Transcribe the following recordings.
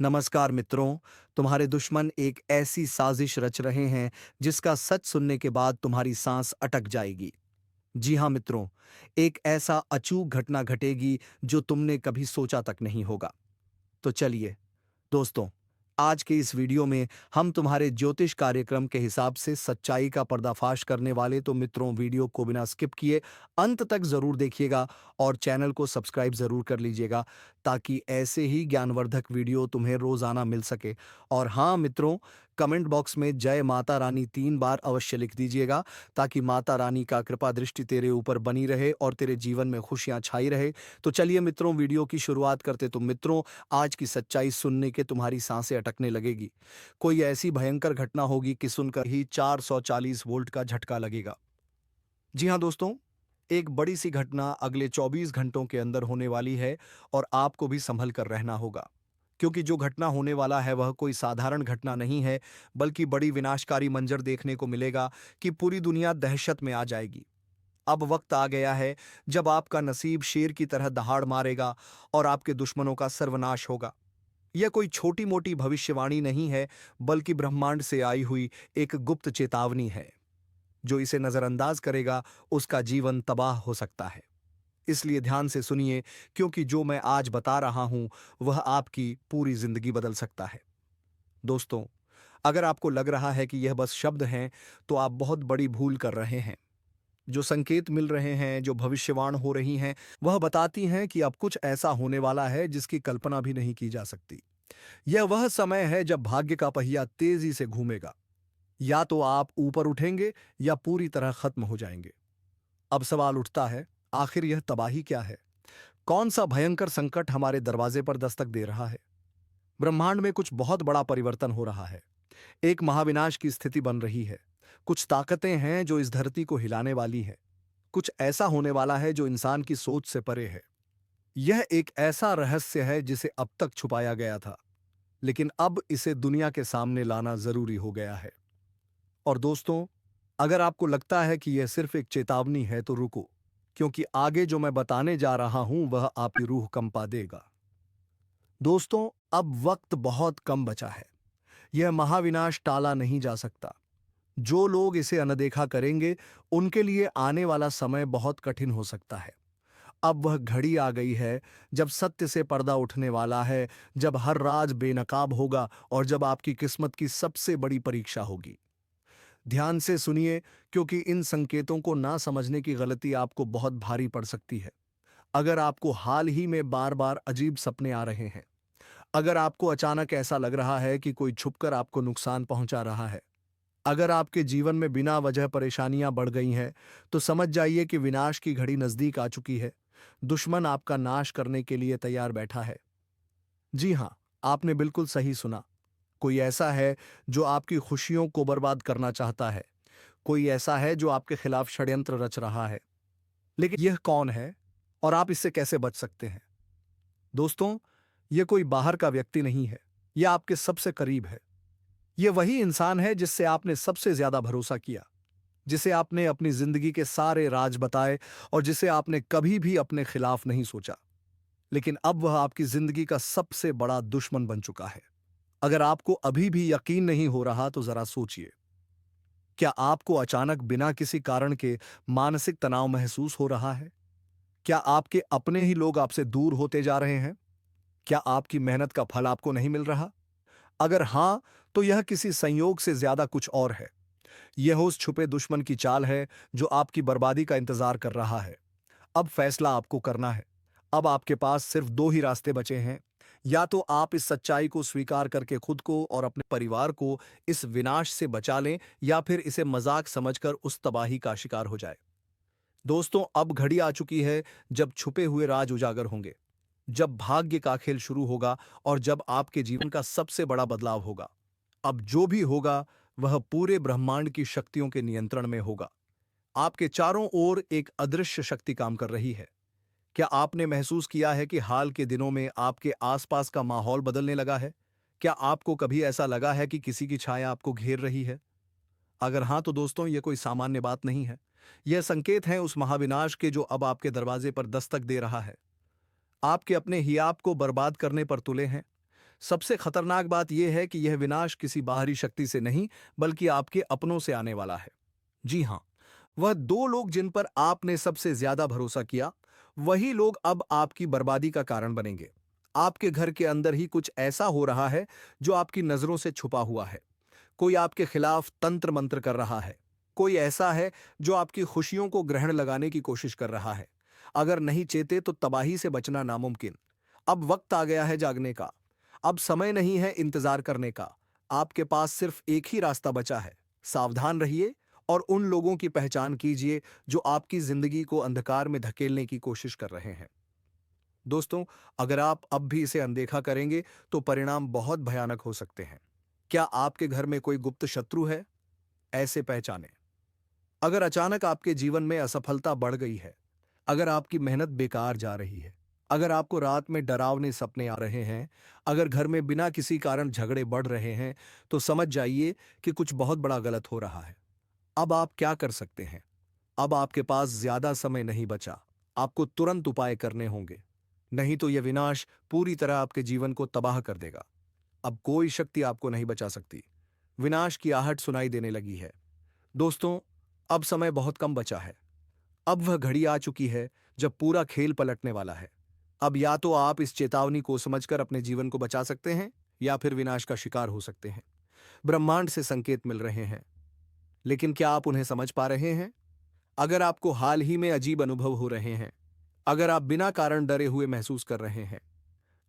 नमस्कार मित्रों। तुम्हारे दुश्मन एक ऐसी साजिश रच रहे हैं जिसका सच सुनने के बाद तुम्हारी सांस अटक जाएगी। जी हाँ मित्रों, एक ऐसा अचूक घटना घटेगी जो तुमने कभी सोचा तक नहीं होगा। तो चलिए दोस्तों, आज के इस वीडियो में हम तुम्हारे ज्योतिष कार्यक्रम के हिसाब से सच्चाई का पर्दाफाश करने वाले। तो मित्रों, वीडियो को बिना स्किप किए अंत तक जरूर देखिएगा और चैनल को सब्सक्राइब जरूर कर लीजिएगा ताकि ऐसे ही ज्ञानवर्धक वीडियो तुम्हें रोजाना मिल सके। और हाँ मित्रों, कमेंट बॉक्स में जय माता रानी 3 बार अवश्य लिख दीजिएगा ताकि माता रानी का कृपा दृष्टि तेरे ऊपर बनी रहे और तेरे जीवन में खुशियां छाई रहे। तो चलिए मित्रों, वीडियो की शुरुआत करते। तो मित्रों, आज की सच्चाई सुनने के तुम्हारी सांसें अटकने लगेगी। कोई ऐसी भयंकर घटना होगी कि सुनकर ही 440 वोल्ट का झटका लगेगा। जी हाँ दोस्तों, एक बड़ी सी घटना अगले 24 घंटों के अंदर होने वाली है और आपको भी संभल कर रहना होगा, क्योंकि जो घटना होने वाला है वह कोई साधारण घटना नहीं है, बल्कि बड़ी विनाशकारी मंजर देखने को मिलेगा कि पूरी दुनिया दहशत में आ जाएगी। अब वक्त आ गया है जब आपका नसीब शेर की तरह दहाड़ मारेगा और आपके दुश्मनों का सर्वनाश होगा। यह कोई छोटी मोटी भविष्यवाणी नहीं है, बल्कि ब्रह्मांड से आई हुई एक गुप्त चेतावनी है। जो इसे नजरअंदाज करेगा उसका जीवन तबाह हो सकता है। इसलिए ध्यान से सुनिए, क्योंकि जो मैं आज बता रहा हूं वह आपकी पूरी जिंदगी बदल सकता है। दोस्तों, अगर आपको लग रहा है कि यह बस शब्द हैं, तो आप बहुत बड़ी भूल कर रहे हैं। जो संकेत मिल रहे हैं, जो भविष्यवाण हो रही हैं, वह बताती हैं कि अब कुछ ऐसा होने वाला है जिसकी कल्पना भी नहीं की जा सकती। यह वह समय है जब भाग्य का पहिया तेजी से घूमेगा। या तो आप ऊपर उठेंगे या पूरी तरह खत्म हो जाएंगे। अब सवाल उठता है, आखिर यह तबाही क्या है? कौन सा भयंकर संकट हमारे दरवाजे पर दस्तक दे रहा है? ब्रह्मांड में कुछ बहुत बड़ा परिवर्तन हो रहा है। एक महाविनाश की स्थिति बन रही है। कुछ ताकतें हैं जो इस धरती को हिलाने वाली है। कुछ ऐसा होने वाला है जो इंसान की सोच से परे है। यह एक ऐसा रहस्य है जिसे अब तक छुपाया गया था, लेकिन अब इसे दुनिया के सामने लाना जरूरी हो गया है। और दोस्तों, अगर आपको लगता है कि यह सिर्फ एक चेतावनी है तो रुको, क्योंकि आगे जो मैं बताने जा रहा हूं वह आपकी रूह कंपा देगा। दोस्तों, अब वक्त बहुत कम बचा है। यह महाविनाश टाला नहीं जा सकता। जो लोग इसे अनदेखा करेंगे, उनके लिए आने वाला समय बहुत कठिन हो सकता है। अब वह घड़ी आ गई है जब सत्य से पर्दा उठने वाला है, जब हर राज बेनकाब होगा और जब आपकी किस्मत की सबसे बड़ी परीक्षा होगी। ध्यान से सुनिए, क्योंकि इन संकेतों को ना समझने की गलती आपको बहुत भारी पड़ सकती है। अगर आपको हाल ही में बार बार अजीब सपने आ रहे हैं, अगर आपको अचानक ऐसा लग रहा है कि कोई छुपकर आपको नुकसान पहुंचा रहा है, अगर आपके जीवन में बिना वजह परेशानियां बढ़ गई हैं, तो समझ जाइए कि विनाश की घड़ी नजदीक आ चुकी है। दुश्मन आपका नाश करने के लिए तैयार बैठा है। जी हां, आपने बिल्कुल सही सुना। कोई ऐसा है जो आपकी खुशियों को बर्बाद करना चाहता है। कोई ऐसा है जो आपके खिलाफ षड्यंत्र रच रहा है। लेकिन यह कौन है और आप इससे कैसे बच सकते हैं? दोस्तों, यह कोई बाहर का व्यक्ति नहीं है। यह आपके सबसे करीब है। यह वही इंसान है जिससे आपने सबसे ज्यादा भरोसा किया, जिसे आपने अपनी जिंदगी के सारे राज बताए और जिसे आपने कभी भी अपने खिलाफ नहीं सोचा। लेकिन अब वह आपकी जिंदगी का सबसे बड़ा दुश्मन बन चुका है। अगर आपको अभी भी यकीन नहीं हो रहा तो जरा सोचिए। क्या आपको अचानक बिना किसी कारण के मानसिक तनाव महसूस हो रहा है? क्या आपके अपने ही लोग आपसे दूर होते जा रहे हैं? क्या आपकी मेहनत का फल आपको नहीं मिल रहा? अगर हां, तो यह किसी संयोग से ज्यादा कुछ और है। यह उस छुपे दुश्मन की चाल है जो आपकी बर्बादी का इंतजार कर रहा है। अब फैसला आपको करना है। अब आपके पास सिर्फ दो ही रास्ते बचे हैं। या तो आप इस सच्चाई को स्वीकार करके खुद को और अपने परिवार को इस विनाश से बचा लें, या फिर इसे मजाक समझकर उस तबाही का शिकार हो जाए। दोस्तों, अब घड़ी आ चुकी है जब छुपे हुए राज उजागर होंगे, जब भाग्य का खेल शुरू होगा और जब आपके जीवन का सबसे बड़ा बदलाव होगा। अब जो भी होगा वह पूरे ब्रह्मांड की शक्तियों के नियंत्रण में होगा। आपके चारों ओर एक अदृश्य शक्ति काम कर रही है। क्या आपने महसूस किया है कि हाल के दिनों में आपके आसपास का माहौल बदलने लगा है? क्या आपको कभी ऐसा लगा है कि किसी की छाया आपको घेर रही है? अगर हां, तो दोस्तों, यह कोई सामान्य बात नहीं है। यह संकेत है उस महाविनाश के जो अब आपके दरवाजे पर दस्तक दे रहा है। आपके अपने ही आप को बर्बाद करने पर तुले हैं। सबसे खतरनाक बात यह है कि यह विनाश किसी बाहरी शक्ति से नहीं, बल्कि आपके अपनों से आने वाला है। जी हां, वह दो लोग जिन पर आपने सबसे ज्यादा भरोसा किया, वही लोग अब आपकी बर्बादी का कारण बनेंगे। आपके घर के अंदर ही कुछ ऐसा हो रहा है जो आपकी नजरों से छुपा हुआ है। कोई आपके खिलाफ तंत्र मंत्र कर रहा है। कोई ऐसा है जो आपकी खुशियों को ग्रहण लगाने की कोशिश कर रहा है। अगर नहीं चेते तो तबाही से बचना नामुमकिन। अब वक्त आ गया है जागने का। अब समय नहीं है इंतजार करने का। आपके पास सिर्फ एक ही रास्ता बचा है। सावधान रहिए और उन लोगों की पहचान कीजिए जो आपकी जिंदगी को अंधकार में धकेलने की कोशिश कर रहे हैं। दोस्तों, अगर आप अब भी इसे अनदेखा करेंगे तो परिणाम बहुत भयानक हो सकते हैं। क्या आपके घर में कोई गुप्त शत्रु है? ऐसे पहचानें। अगर अचानक आपके जीवन में असफलता बढ़ गई है, अगर आपकी मेहनत बेकार जा रही है, अगर आपको रात में डरावने सपने आ रहे हैं, अगर घर में बिना किसी कारण झगड़े बढ़ रहे हैं, तो समझ जाइए कि कुछ बहुत बड़ा गलत हो रहा है। अब आप क्या कर सकते हैं? अब आपके पास ज्यादा समय नहीं बचा। आपको तुरंत उपाय करने होंगे, नहीं तो यह विनाश पूरी तरह आपके जीवन को तबाह कर देगा। अब कोई शक्ति आपको नहीं बचा सकती। विनाश की आहट सुनाई देने लगी है। दोस्तों, अब समय बहुत कम बचा है। अब वह घड़ी आ चुकी है जब पूरा खेल पलटने वाला है। अब या तो आप इस चेतावनी को समझकर अपने जीवन को बचा सकते हैं, या फिर विनाश का शिकार हो सकते हैं। ब्रह्मांड से संकेत मिल रहे हैं, लेकिन क्या आप उन्हें समझ पा रहे हैं? अगर आपको हाल ही में अजीब अनुभव हो रहे हैं, अगर आप बिना कारण डरे हुए महसूस कर रहे हैं,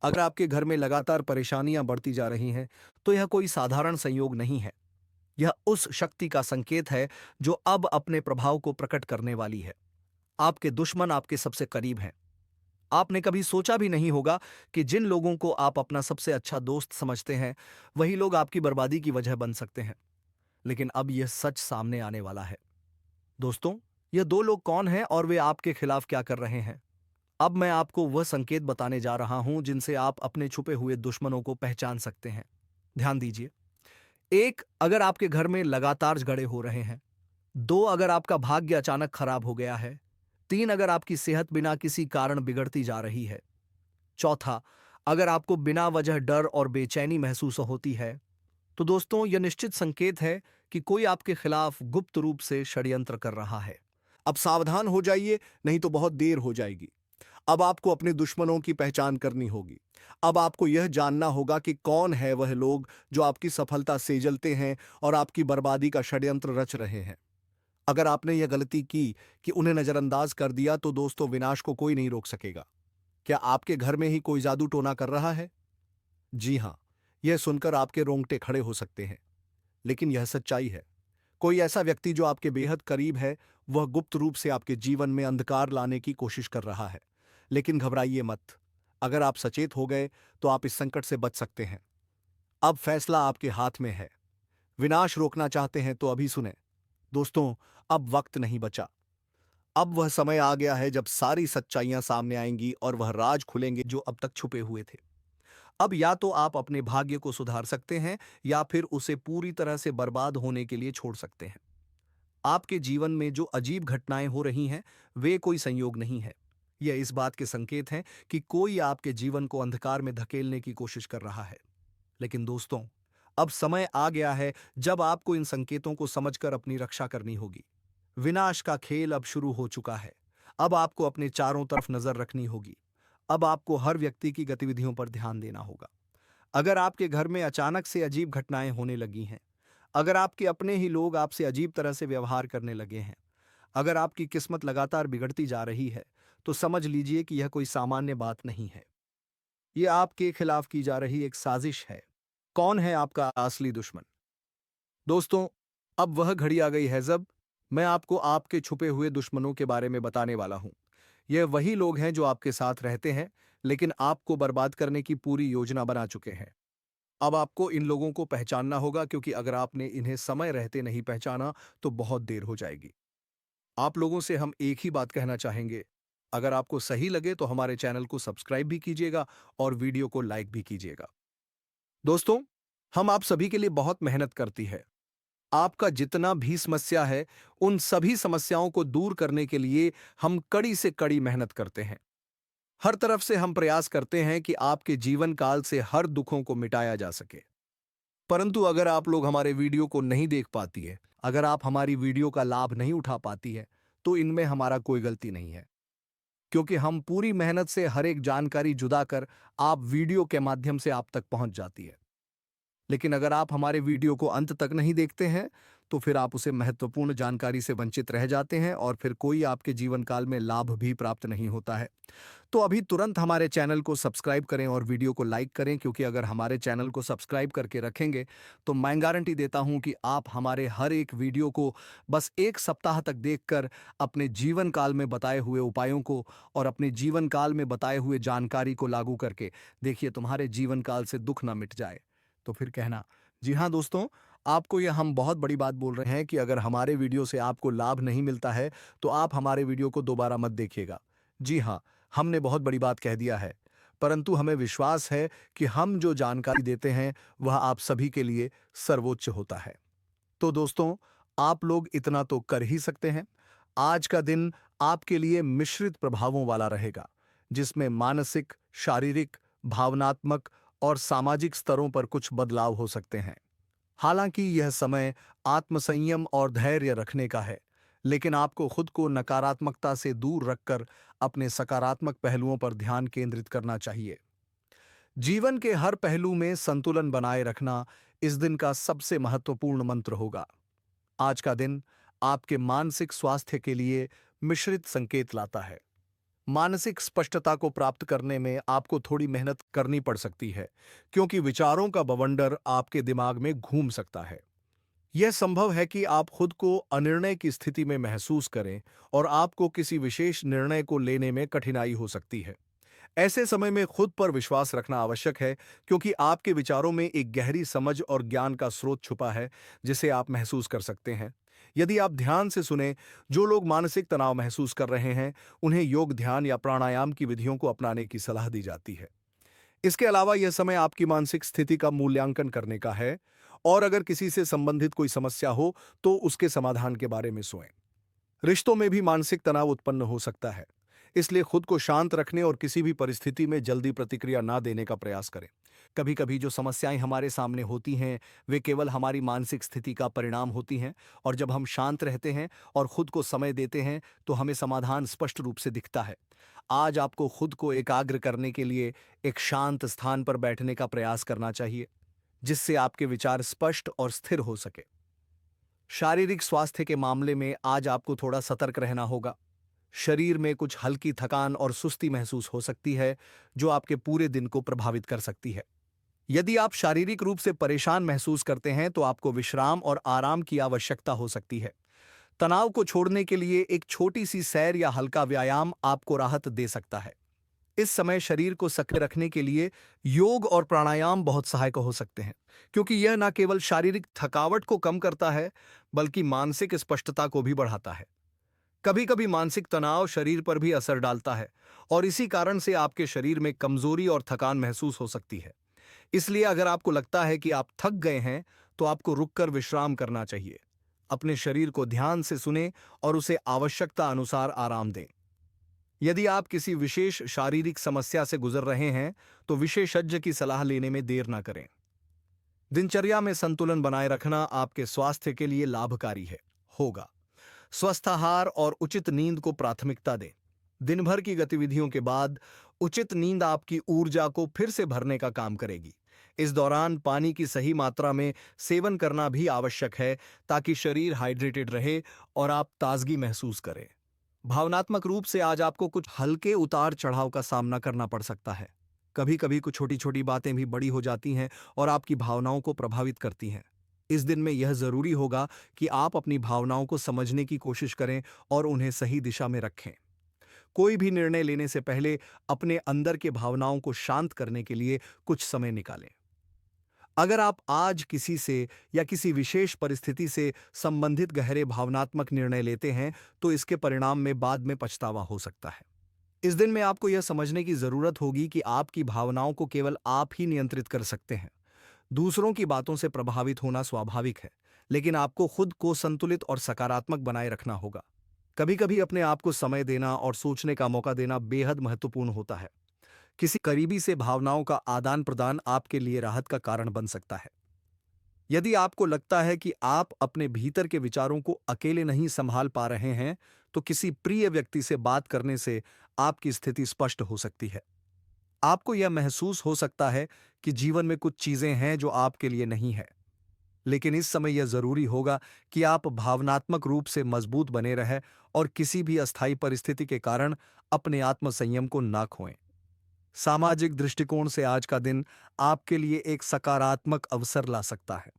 अगर आपके घर में लगातार परेशानियां बढ़ती जा रही हैं, तो यह कोई साधारण संयोग नहीं है। यह उस शक्ति का संकेत है जो अब अपने प्रभाव को प्रकट करने वाली है। आपके दुश्मन आपके सबसे करीब हैं। आपने कभी सोचा भी नहीं होगा कि जिन लोगों को आप अपना सबसे अच्छा दोस्त समझते हैं, वही लोग आपकी बर्बादी की वजह बन सकते हैं। लेकिन अब यह सच सामने आने वाला है। दोस्तों, ये दो लोग कौन हैं और वे आपके खिलाफ क्या कर रहे हैं? अब मैं आपको वह संकेत बताने जा रहा हूं जिनसे आप अपने छुपे हुए दुश्मनों को पहचान सकते हैं। ध्यान दीजिए। एक, अगर आपके घर में लगातार झगड़े हो रहे हैं। दो, अगर आपका भाग्य अचानक खराब हो गया है। तीन, अगर आपकी सेहत बिना किसी कारण बिगड़ती जा रही है। चौथा, अगर आपको बिना वजह डर और बेचैनी महसूस होती है। तो दोस्तों, यह निश्चित संकेत है कि कोई आपके खिलाफ गुप्त रूप से षड्यंत्र कर रहा है। अब सावधान हो जाइए, नहीं तो बहुत देर हो जाएगी। अब आपको अपने दुश्मनों की पहचान करनी होगी। अब आपको यह जानना होगा कि कौन है वह लोग जो आपकी सफलता से जलते हैं और आपकी बर्बादी का षड्यंत्र रच रहे हैं। अगर आपने यह गलती की कि उन्हें नजरअंदाज कर दिया, तो दोस्तों, विनाश को कोई नहीं रोक सकेगा। क्या आपके घर में ही कोई जादू टोना कर रहा है? जी हां, यह सुनकर आपके रोंगटे खड़े हो सकते हैं, लेकिन यह सच्चाई है। कोई ऐसा व्यक्ति जो आपके बेहद करीब है, वह गुप्त रूप से आपके जीवन में अंधकार लाने की कोशिश कर रहा है। लेकिन घबराइए मत। अगर आप सचेत हो गए तो आप इस संकट से बच सकते हैं। अब फैसला आपके हाथ में है। विनाश रोकना चाहते हैं तो अभी सुने। दोस्तों, अब वक्त नहीं बचा। अब वह समय आ गया है जब सारी सच्चाइयां सामने आएंगी और वह राज खुलेंगे जो अब तक छुपे हुए थे। अब या तो आप अपने भाग्य को सुधार सकते हैं, या फिर उसे पूरी तरह से बर्बाद होने के लिए छोड़ सकते हैं। आपके जीवन में जो अजीब घटनाएं हो रही हैं, वे कोई संयोग नहीं है। यह इस बात के संकेत हैं कि कोई आपके जीवन को अंधकार में धकेलने की कोशिश कर रहा है। लेकिन दोस्तों, अब समय आ गया है जब आपको इन संकेतों को समझकर अपनी रक्षा करनी होगी। विनाश का खेल अब शुरू हो चुका है। अब आपको अपने चारों तरफ नजर रखनी होगी। अब आपको हर व्यक्ति की गतिविधियों पर ध्यान देना होगा। अगर आपके घर में अचानक से अजीब घटनाएं होने लगी हैं, अगर आपके अपने ही लोग आपसे अजीब तरह से व्यवहार करने लगे हैं, अगर आपकी किस्मत लगातार बिगड़ती जा रही है, तो समझ लीजिए कि यह कोई सामान्य बात नहीं है। यह आपके खिलाफ की जा रही एक साजिश है। कौन है आपका असली दुश्मन? दोस्तों, अब वह घड़ी आ गई है जब मैं आपको आपके छुपे हुए दुश्मनों के बारे में बताने वाला हूं। यह वही लोग हैं जो आपके साथ रहते हैं, लेकिन आपको बर्बाद करने की पूरी योजना बना चुके हैं। अब आपको इन लोगों को पहचानना होगा, क्योंकि अगर आपने इन्हें समय रहते नहीं पहचाना तो बहुत देर हो जाएगी। आप लोगों से हम एक ही बात कहना चाहेंगे। अगर आपको सही लगे तो हमारे चैनल को सब्सक्राइब भी कीजिएगा और वीडियो को लाइक भी कीजिएगा। दोस्तों, हम आप सभी के लिए बहुत मेहनत करती है। आपका जितना भी समस्या है, उन सभी समस्याओं को दूर करने के लिए हम कड़ी से कड़ी मेहनत करते हैं। हर तरफ से हम प्रयास करते हैं कि आपके जीवन काल से हर दुखों को मिटाया जा सके। परंतु अगर आप लोग हमारे वीडियो को नहीं देख पाती है, अगर आप हमारी वीडियो का लाभ नहीं उठा पाती है, तो इनमें हमारा कोई गलती नहीं है। क्योंकि हम पूरी मेहनत से हर एक जानकारी जुदा कर आप वीडियो के माध्यम से आप तक पहुंच जाती है। लेकिन अगर आप हमारे वीडियो को अंत तक नहीं देखते हैं, तो फिर आप उसे महत्वपूर्ण जानकारी से वंचित रह जाते हैं और फिर कोई आपके जीवन काल में लाभ भी प्राप्त नहीं होता है। तो अभी तुरंत हमारे चैनल को सब्सक्राइब करें और वीडियो को लाइक करें, क्योंकि अगर हमारे चैनल को सब्सक्राइब करके रखेंगे तो मैं गारंटी देता हूं कि आप हमारे हर एक वीडियो को बस 1 सप्ताह तक देखकर अपने जीवन काल में बताए हुए उपायों को और अपने जीवन काल में बताए हुए जानकारी को लागू करके देखिए तुम्हारे जीवन काल से दुख ना मिट जाए। तो फिर कहना, जी हाँ दोस्तों, आपको यह हम बहुत बड़ी बात बोल रहे हैं कि अगर हमारे वीडियो से आपको लाभ नहीं मिलता है तो आप हमारे वीडियो को दोबारा मत देखिएगा। जी हाँ, हमने बहुत बड़ी बात कह दिया है, परंतु हमें विश्वास है कि हम जो जानकारी देते हैं वह आप सभी के लिए सर्वोच्च होता है। तो दोस्तों, आप लोग इतना तो कर ही सकते हैं। आज का दिन आपके लिए मिश्रित प्रभावों वाला रहेगा, जिसमें मानसिक, शारीरिक, भावनात्मक और सामाजिक स्तरों पर कुछ बदलाव हो सकते हैं। हालांकि यह समय आत्मसंयम और धैर्य रखने का है, लेकिन आपको खुद को नकारात्मकता से दूर रखकर अपने सकारात्मक पहलुओं पर ध्यान केंद्रित करना चाहिए। जीवन के हर पहलू में संतुलन बनाए रखना इस दिन का सबसे महत्वपूर्ण मंत्र होगा। आज का दिन आपके मानसिक स्वास्थ्य के लिए मिश्रित संकेत लाता है। मानसिक स्पष्टता को प्राप्त करने में आपको थोड़ी मेहनत करनी पड़ सकती है, क्योंकि विचारों का बवंडर आपके दिमाग में घूम सकता है। यह संभव है कि आप खुद को अनिर्णय की स्थिति में महसूस करें और आपको किसी विशेष निर्णय को लेने में कठिनाई हो सकती है। ऐसे समय में खुद पर विश्वास रखना आवश्यक है, क्योंकि आपके विचारों में एक गहरी समझ और ज्ञान का स्रोत छुपा है जिसे आप महसूस कर सकते हैं। यदि आप ध्यान से सुने, जो लोग मानसिक तनाव महसूस कर रहे हैं उन्हें योग, ध्यान या प्राणायाम की विधियों को अपनाने की सलाह दी जाती है। इसके अलावा यह समय आपकी मानसिक स्थिति का मूल्यांकन करने का है और अगर किसी से संबंधित कोई समस्या हो तो उसके समाधान के बारे में सोचें। रिश्तों में भी मानसिक तनाव उत्पन्न हो सकता है, इसलिए खुद को शांत रखने और किसी भी परिस्थिति में जल्दी प्रतिक्रिया ना देने का प्रयास करें। कभी कभी जो समस्याएं हमारे सामने होती हैं वे केवल हमारी मानसिक स्थिति का परिणाम होती हैं, और जब हम शांत रहते हैं और खुद को समय देते हैं तो हमें समाधान स्पष्ट रूप से दिखता है। आज आपको खुद को एकाग्र करने के लिए एक शांत स्थान पर बैठने का प्रयास करना चाहिए, जिससे आपके विचार स्पष्ट और स्थिर हो सके। शारीरिक स्वास्थ्य के मामले में आज आपको थोड़ा सतर्क रहना होगा। शरीर में कुछ हल्की थकान और सुस्ती महसूस हो सकती है, जो आपके पूरे दिन को प्रभावित कर सकती है। यदि आप शारीरिक रूप से परेशान महसूस करते हैं तो आपको विश्राम और आराम की आवश्यकता हो सकती है। तनाव को छोड़ने के लिए एक छोटी सी सैर या हल्का व्यायाम आपको राहत दे सकता है। इस समय शरीर को सक्रिय रखने के लिए योग और प्राणायाम बहुत सहायक हो सकते हैं, क्योंकि यह न केवल शारीरिक थकावट को कम करता है बल्कि मानसिक स्पष्टता को भी बढ़ाता है। कभी कभी मानसिक तनाव शरीर पर भी असर डालता है और इसी कारण से आपके शरीर में कमजोरी और थकान महसूस हो सकती है। इसलिए अगर आपको लगता है कि आप थक गए हैं तो आपको रुककर विश्राम करना चाहिए। अपने शरीर को ध्यान से सुनें और उसे आवश्यकता अनुसार आराम दें। यदि आप किसी विशेष शारीरिक समस्या से गुजर रहे हैं तो विशेषज्ञ की सलाह लेने में देर ना करें। दिनचर्या में संतुलन बनाए रखना आपके स्वास्थ्य के लिए लाभकारी है होगा। स्वस्थ आहार और उचित नींद को प्राथमिकता दें। दिन भर की गतिविधियों के बाद उचित नींद आपकी ऊर्जा को फिर से भरने का काम करेगी। इस दौरान पानी की सही मात्रा में सेवन करना भी आवश्यक है, ताकि शरीर हाइड्रेटेड रहे और आप ताजगी महसूस करें। भावनात्मक रूप से आज आपको कुछ हल्के उतार चढ़ाव का सामना करना पड़ सकता है। कभी कभी कुछ छोटी छोटी बातें भी बड़ी हो जाती हैं और आपकी भावनाओं को प्रभावित करती हैं। इस दिन में यह जरूरी होगा कि आप अपनी भावनाओं को समझने की कोशिश करें और उन्हें सही दिशा में रखें। कोई भी निर्णय लेने से पहले अपने अंदर के भावनाओं को शांत करने के लिए कुछ समय निकालें। अगर आप आज किसी से या किसी विशेष परिस्थिति से संबंधित गहरे भावनात्मक निर्णय लेते हैं तो इसके परिणाम में बाद में पछतावा हो सकता है। इस दिन में आपको यह समझने की जरूरत होगी कि आपकी भावनाओं को केवल आप ही नियंत्रित कर सकते हैं। दूसरों की बातों से प्रभावित होना स्वाभाविक है, लेकिन आपको खुद को संतुलित और सकारात्मक बनाए रखना होगा। कभी कभी अपने आप को समय देना और सोचने का मौका देना बेहद महत्वपूर्ण होता है। किसी करीबी से भावनाओं का आदान प्रदान आपके लिए राहत का कारण बन सकता है। यदि आपको लगता है कि आप अपने भीतर के विचारों को अकेले नहीं संभाल पा रहे हैं, तो किसी प्रिय व्यक्ति से बात करने से आपकी स्थिति स्पष्ट हो सकती है। आपको यह महसूस हो सकता है कि जीवन में कुछ चीजें हैं जो आपके लिए नहीं है, लेकिन इस समय यह जरूरी होगा कि आप भावनात्मक रूप से मजबूत बने रहें और किसी भी अस्थायी परिस्थिति के कारण अपने आत्मसंयम को ना खोएं। सामाजिक दृष्टिकोण से आज का दिन आपके लिए एक सकारात्मक अवसर ला सकता है।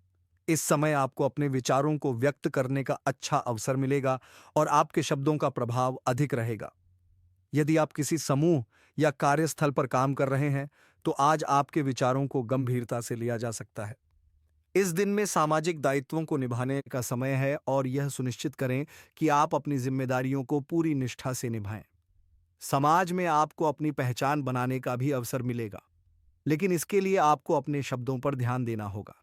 इस समय आपको अपने विचारों को व्यक्त करने का अच्छा अवसर मिलेगा और आपके शब्दों का प्रभाव अधिक रहेगा। यदि आप किसी समूह या कार्यस्थल पर काम कर रहे हैं, तो आज आपके विचारों को गंभीरता से लिया जा सकता है। इस दिन में सामाजिक दायित्वों को निभाने का समय है और यह सुनिश्चित करें कि आप अपनी जिम्मेदारियों को पूरी निष्ठा से निभाएं। समाज में आपको अपनी पहचान बनाने का भी अवसर मिलेगा, लेकिन इसके लिए आपको अपने शब्दों पर ध्यान देना होगा।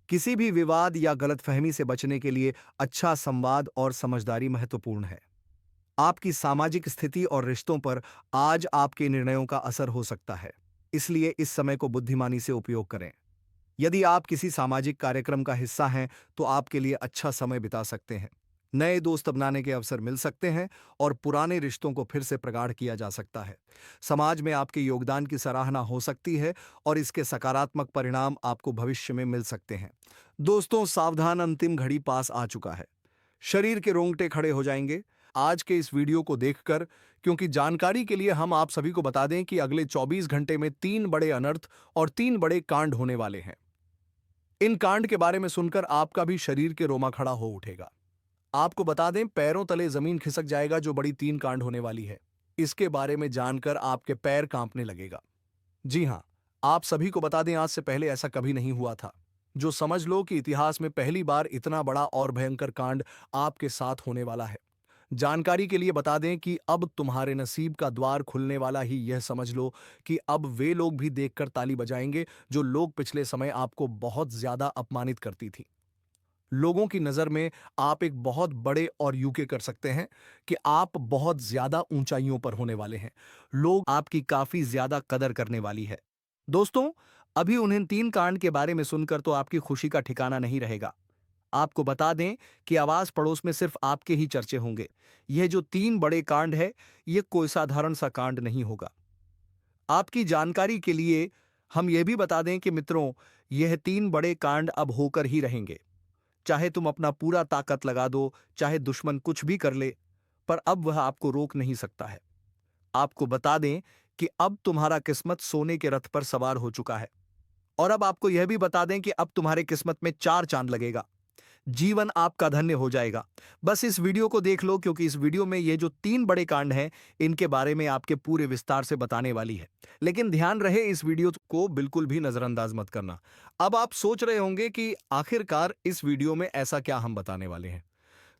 किसी भी विवाद या गलतफहमी से बचने के लिए अच्छा संवाद और समझदारी महत्वपूर्ण है। आपकी सामाजिक स्थिति और रिश्तों पर आज आपके निर्णयों का असर हो सकता है, इसलिए इस समय को बुद्धिमानी से उपयोग करें। यदि आप किसी सामाजिक कार्यक्रम का हिस्सा हैं, तो आपके लिए अच्छा समय बिता सकते हैं। नए दोस्त बनाने के अवसर मिल सकते हैं और पुराने रिश्तों को फिर से प्रगाढ़ किया जा सकता है। समाज में आपके योगदान की सराहना हो सकती है और इसके सकारात्मक परिणाम आपको भविष्य में मिल सकते हैं। दोस्तों, सावधान, अंतिम घड़ी पास आ चुका है। शरीर के रोंगटे खड़े हो जाएंगे आज के इस वीडियो को देखकर, क्योंकि जानकारी के लिए हम आप सभी को बता दें कि अगले 24 घंटे में 3 बड़े अनर्थ और 3 बड़े कांड होने वाले हैं। इन कांड के बारे में सुनकर आपका भी शरीर के रोमा खड़ा हो उठेगा। आपको बता दें, पैरों तले जमीन खिसक जाएगा जो बड़ी 3 कांड होने वाली है। इसके बारे में जानकर आपके पैर कांपने लगेगा। जी हां, आप सभी को बता दें, आज से पहले ऐसा कभी नहीं हुआ था। जो समझ लो कि इतिहास में पहली बार इतना बड़ा और भयंकर कांड आपके साथ होने वाला है। जानकारी के लिए बता दें कि अब तुम्हारे नसीब का द्वार खुलने वाला ही यह समझ लो कि अब वे लोग भी देखकर ताली बजाएंगे जो लोग पिछले समय आपको बहुत ज्यादा अपमानित करती थी। लोगों की नजर में आप एक बहुत बड़े और यूके कर सकते हैं कि आप बहुत ज्यादा ऊंचाइयों पर होने वाले हैं। लोग आपकी काफी ज्यादा कदर करने वाली है। दोस्तों, अभी उन्हें 3 कांड के बारे में सुनकर तो आपकी खुशी का ठिकाना नहीं रहेगा। आपको बता दें कि आवाज पड़ोस में सिर्फ आपके ही चर्चे होंगे। यह जो 3 बड़े कांड है, यह कोई साधारण सा कांड नहीं होगा। आपकी जानकारी के लिए हम यह भी बता दें कि मित्रों, यह 3 बड़े कांड अब होकर ही रहेंगे। चाहे तुम अपना पूरा ताकत लगा दो, चाहे दुश्मन कुछ भी कर ले, पर अब वह आपको रोक नहीं सकता है। आपको बता दें कि अब तुम्हारा किस्मत सोने के रथ पर सवार हो चुका है। और अब आपको यह भी बता दें कि अब तुम्हारे किस्मत में 4 चांद लगेगा। जीवन आपका धन्य हो जाएगा। बस इस वीडियो को देख लो, क्योंकि इस वीडियो में ये जो 3 बड़े कांड हैं, इनके बारे में आपके पूरे विस्तार से बताने वाली है। लेकिन ध्यान रहे, इस वीडियो को बिल्कुल भी नजरअंदाज मत करना। अब आप सोच रहे होंगे कि आखिरकार इस वीडियो में ऐसा क्या हम बताने वाले हैं।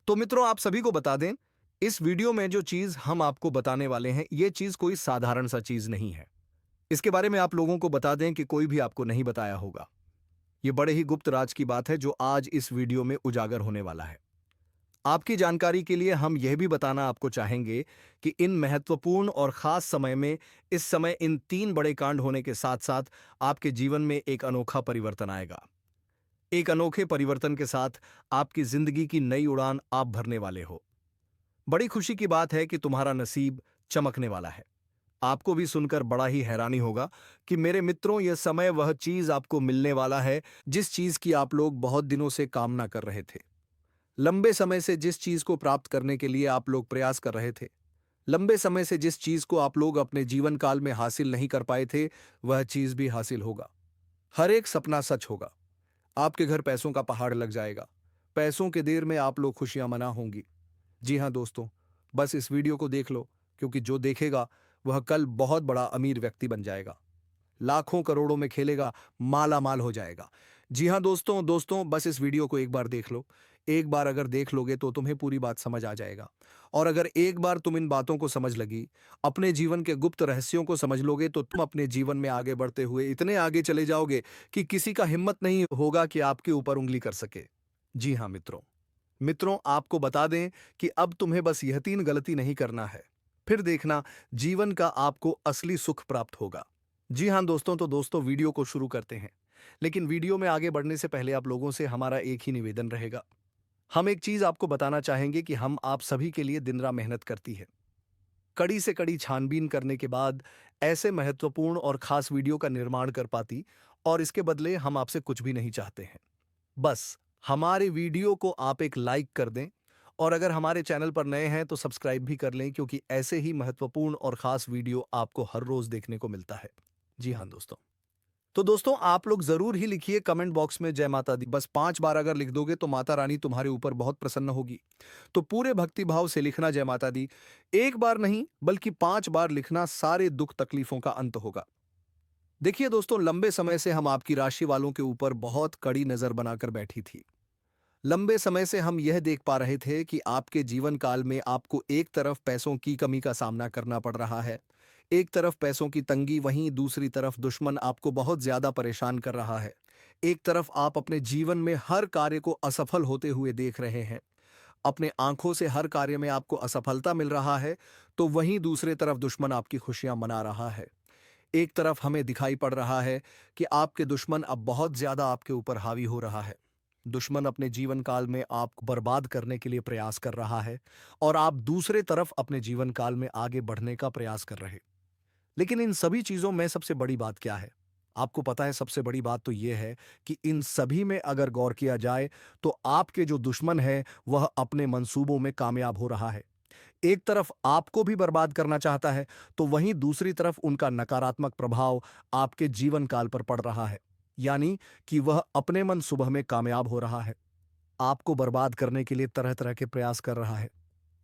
तो मित्रों, आप सभी को बता दें, इस वीडियो में जो चीज हम आपको बताने वाले हैं, ये चीज कोई साधारण सा चीज नहीं है। इसके बारे में आप लोगों को बता दें कि कोई भी आपको नहीं बताया होगा। ये बड़े ही गुप्त राज की बात है जो आज इस वीडियो में उजागर होने वाला है। आपकी जानकारी के लिए हम यह भी बताना आपको चाहेंगे कि इन महत्वपूर्ण और खास समय में इस समय इन 3 बड़े कांड होने के साथ साथ आपके जीवन में एक अनोखा परिवर्तन आएगा। एक अनोखे परिवर्तन के साथ आपकी जिंदगी की नई उड़ान आप भरने वाले हो। बड़ी खुशी की बात है कि तुम्हारा नसीब चमकने वाला है। आपको भी सुनकर बड़ा ही हैरानी होगा कि मेरे मित्रों, यह समय वह चीज आपको मिलने वाला है जिस चीज की आप लोग बहुत दिनों से कामना कर रहे थे। लंबे समय से जिस चीज को प्राप्त करने के लिए आप लोग प्रयास कर रहे थे, लंबे समय से जिस चीज को आप लोग अपने जीवन काल में हासिल नहीं कर पाए थे, वह चीज भी हासिल होगा। हर एक सपना सच होगा। आपके घर पैसों का पहाड़ लग जाएगा। पैसों के देर में आप लोग खुशियां मना होंगी। जी हां दोस्तों, बस इस वीडियो को देख लो, क्योंकि जो देखेगा वह कल बहुत बड़ा अमीर व्यक्ति बन जाएगा। लाखों करोड़ों में खेलेगा, माला माल हो जाएगा। जी हां दोस्तों, बस इस वीडियो को एक बार देख लो। एक बार अगर देख लोगे तो तुम्हें पूरी बात समझ आ जाएगा। और अगर एक बार तुम इन बातों को समझ लगी, अपने जीवन के गुप्त रहस्यों को समझ लोगे, तो तुम अपने जीवन में आगे बढ़ते हुए इतने आगे चले जाओगे कि किसी का हिम्मत नहीं होगा कि आपके ऊपर उंगली कर सके। जी हां मित्रों, मित्रों, आपको बता दें कि अब तुम्हें बस यह 3 गलती नहीं करना है। फिर देखना, जीवन का आपको असली सुख प्राप्त होगा। जी हाँ दोस्तों, तो दोस्तों वीडियो को शुरू करते हैं। लेकिन वीडियो में आगे बढ़ने से पहले आप लोगों से हमारा एक ही निवेदन रहेगा। हम एक चीज़ आपको बताना चाहेंगे कि हम आप सभी के लिए दिन-रात मेहनत करती है। कड़ी से कड़ी छानबीन करने के बाद ऐसे महत्वपूर्ण और खास वीडियो का निर्माण कर पाती, और इसके बदले हम आपसे कुछ भी नहीं चाहते हैं। बस हमारे वीडियो को आप एक लाइक कर दें, और अगर हमारे चैनल पर नए हैं तो सब्सक्राइब भी कर लें, क्योंकि ऐसे ही महत्वपूर्ण और खास वीडियो आपको हर रोज देखने को मिलता है। जी हाँ दोस्तों। तो दोस्तों, आप लोग जरूर ही लिखिए कमेंट बॉक्स में जय माता दी। बस 5 बार अगर लिख दोगे तो माता रानी तुम्हारे ऊपर बहुत प्रसन्न होगी। तो पूरे भक्ति भाव से लिखना जय माता दी। एक बार नहीं बल्कि 5 बार लिखना, सारे दुख तकलीफों का अंत होगा। देखिए दोस्तों, लंबे समय से हम आपकी राशि वालों के ऊपर बहुत कड़ी नजर बनाकर बैठी थी। लंबे समय से हम यह देख पा रहे थे कि आपके जीवन काल में आपको एक तरफ पैसों की कमी का सामना करना पड़ रहा है, एक तरफ पैसों की तंगी, वहीं दूसरी तरफ दुश्मन आपको बहुत ज्यादा परेशान कर रहा है। एक तरफ आप अपने जीवन में हर कार्य को असफल होते हुए देख रहे हैं, अपने आंखों से हर कार्य में आपको असफलता मिल रहा है, तो वहीं दूसरे तरफ दुश्मन आपकी खुशियां मना रहा है। एक तरफ हमें दिखाई पड़ रहा है कि आपके दुश्मन अब बहुत ज्यादा आपके ऊपर हावी हो रहा है। दुश्मन अपने जीवन काल में आपको बर्बाद करने के लिए प्रयास कर रहा है, और आप दूसरे तरफ अपने जीवन काल में आगे बढ़ने का प्रयास कर रहे। लेकिन इन सभी चीजों में सबसे बड़ी बात क्या है? आपको पता है, सबसे बड़ी बात तो यह है कि इन सभी में अगर गौर किया जाए तो आपके जो दुश्मन है वह अपने मंसूबों में कामयाब हो रहा है। एक तरफ आपको भी बर्बाद करना चाहता है, तो वहीं दूसरी तरफ उनका नकारात्मक प्रभाव आपके जीवन काल पर पड़ रहा है। यानी कि वह अपने मन सुबह में कामयाब हो रहा है, आपको बर्बाद करने के लिए तरह तरह के प्रयास कर रहा है।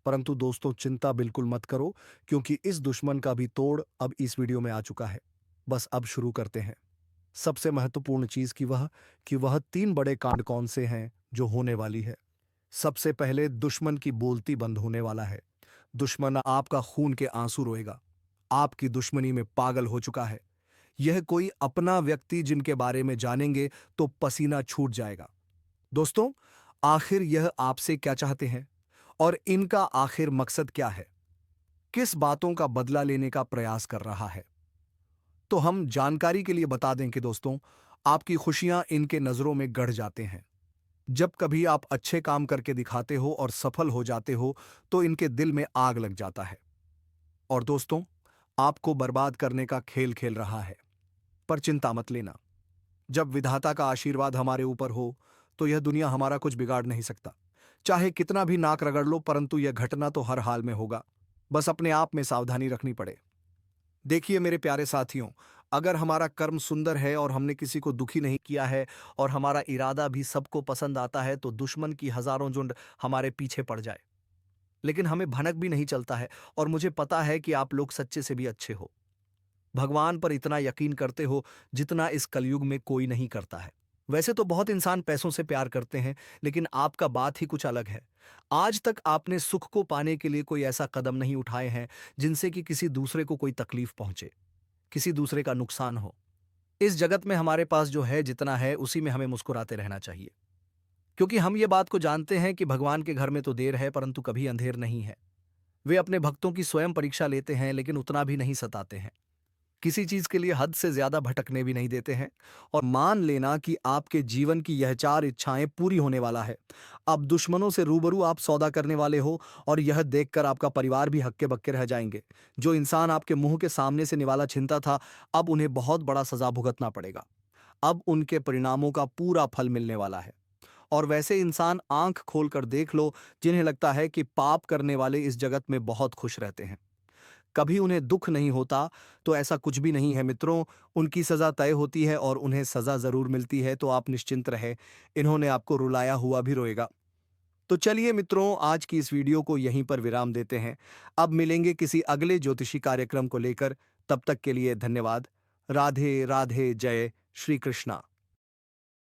परंतु दोस्तों, चिंता बिल्कुल मत करो, क्योंकि इस दुश्मन का भी तोड़ अब इस वीडियो में आ चुका है। बस अब शुरू करते हैं। सबसे महत्वपूर्ण चीज कि वह 3 बड़े कांड कौन से हैं जो होने वाली है। सबसे पहले, दुश्मन की बोलती बंद होने वाला है। दुश्मन आपका खून के आंसू रोएगा, आपकी दुश्मनी में पागल हो चुका है। यह कोई अपना व्यक्ति जिनके बारे में जानेंगे तो पसीना छूट जाएगा। दोस्तों, आखिर यह आपसे क्या चाहते हैं, और इनका आखिर मकसद क्या है? किस बातों का बदला लेने का प्रयास कर रहा है? तो हम जानकारी के लिए बता दें कि दोस्तों, आपकी खुशियां इनके नजरों में गड़ जाते हैं। जब कभी आप अच्छे काम करके दिखाते हो और सफल हो जाते हो, तो इनके दिल में आग लग जाता है। और दोस्तों, आपको बर्बाद करने का खेल खेल रहा है। पर चिंता मत लेना, जब विधाता का आशीर्वाद हमारे ऊपर हो तो यह दुनिया हमारा कुछ बिगाड़ नहीं सकता। चाहे कितना भी नाक रगड़ लो, परंतु यह घटना तो हर हाल में होगा। बस अपने आप में सावधानी रखनी पड़े। देखिए मेरे प्यारे साथियों, अगर हमारा कर्म सुंदर है और हमने किसी को दुखी नहीं किया है, और हमारा इरादा भी सबको पसंद आता है, तो दुश्मन की हजारों झुंड हमारे पीछे पड़ जाए, लेकिन हमें भनक भी नहीं चलता है। और मुझे पता है कि आप लोग सच्चे से भी अच्छे हो, भगवान पर इतना यकीन करते हो जितना इस कलयुग में कोई नहीं करता है। वैसे तो बहुत इंसान पैसों से प्यार करते हैं, लेकिन आपका बात ही कुछ अलग है। आज तक आपने सुख को पाने के लिए कोई ऐसा कदम नहीं उठाए हैं जिनसे कि किसी दूसरे को कोई तकलीफ पहुंचे, किसी दूसरे का नुकसान हो। इस जगत में हमारे पास जो है, जितना है, उसी में हमें मुस्कुराते रहना चाहिए, क्योंकि हम ये बात को जानते हैं कि भगवान के घर में तो देर है, परंतु कभी अंधेर नहीं है। वे अपने भक्तों की स्वयं परीक्षा लेते हैं, लेकिन उतना भी नहीं सताते हैं। किसी चीज के लिए हद से ज्यादा भटकने भी नहीं देते हैं। और मान लेना कि आपके जीवन की यह 4 इच्छाएं पूरी होने वाला है। अब दुश्मनों से रूबरू आप सौदा करने वाले हो, और यह देखकर आपका परिवार भी हक्के बक्के रह जाएंगे। जो इंसान आपके मुंह के सामने से निवाला छिनता था, अब उन्हें बहुत बड़ा सजा भुगतना पड़ेगा। अब उनके परिणामों का पूरा फल मिलने वाला है। और वैसे इंसान आंख खोलकर देख लो जिन्हें लगता है कि पाप करने वाले इस जगत में बहुत खुश रहते हैं, कभी उन्हें दुख नहीं होता, तो ऐसा कुछ भी नहीं है मित्रों। उनकी सजा तय होती है और उन्हें सजा जरूर मिलती है, तो आप निश्चिंत रहे। इन्होंने आपको रुलाया हुआ भी रोएगा। तो चलिए मित्रों, आज की इस वीडियो को यहीं पर विराम देते हैं। अब मिलेंगे किसी अगले ज्योतिषी कार्यक्रम को लेकर। तब तक के लिए धन्यवाद। राधे राधे, जय श्री कृष्णा।